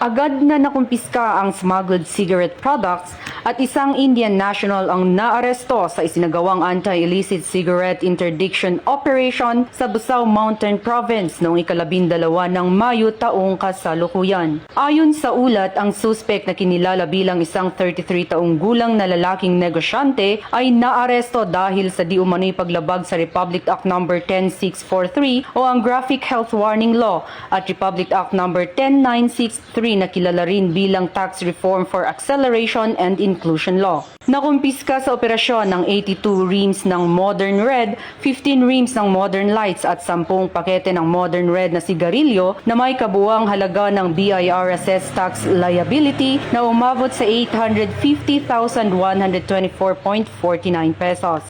Agad na nakumpiska ang smuggled cigarette products at isang Indian national ang naaresto sa isinagawang anti-illicit cigarette interdiction operation sa Busao Mountain Province noong ika-12 ng Mayo taong kasalukuyan. Ayon sa ulat, ang suspect na kinilala bilang isang 33 taong gulang na lalaking negosyante ay naaresto dahil sa di umano'y paglabag sa Republic Act No. 10643 o ang Graphic Health Warning Law at Republic Act No. 10963 na kilala rin bilang Tax Reform for Acceleration and Inclusion Law. Nakumpiska sa operasyon ng 82 reams ng Modern Red, 15 reams ng Modern Lights at 10 pakete ng Modern Red na sigarilyo na may kabuuang halaga ng BIR assessed tax liability na umabot sa 850,124.49 pesos.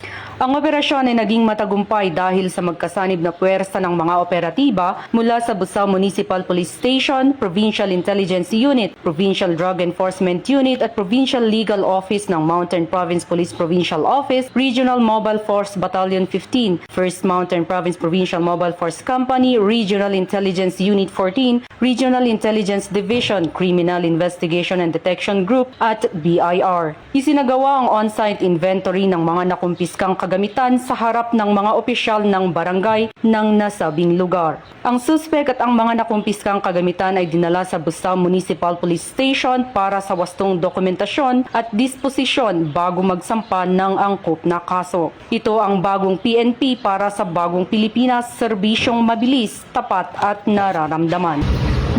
Ang operasyon ay naging matagumpay dahil sa magkasanib na puwersa ng mga operatiba mula sa Busao Municipal Police Station, Provincial Intelligence Unit, Provincial Drug Enforcement Unit at Provincial Legal Office ng Mountain Province Police Provincial Office, Regional Mobile Force Battalion 15, 1st Mountain Province Provincial Mobile Force Company, Regional Intelligence Unit 14, Regional Intelligence Division, Criminal Investigation and Detection Group at BIR. Isinagawa ang on-site inventory ng mga nakumpiskang kagamitan sa harap ng mga opisyal ng barangay ng nasabing lugar. Ang suspek at ang mga nakumpiskang kagamitan ay dinala sa Busao Municipal Police Station para sa wastong dokumentasyon at disposisyon bago magsampa ng angkop na kaso. Ito ang bagong PNP para sa bagong Pilipinas, serbisyong mabilis, tapat at nararamdaman.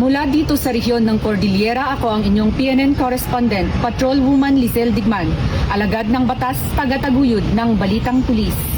Mula dito sa rehiyon ng Cordillera, ako ang inyong PNN correspondent, Patrolwoman Lizelle Digman, alagad ng batas, tagataguyod ng Balitang Pulis.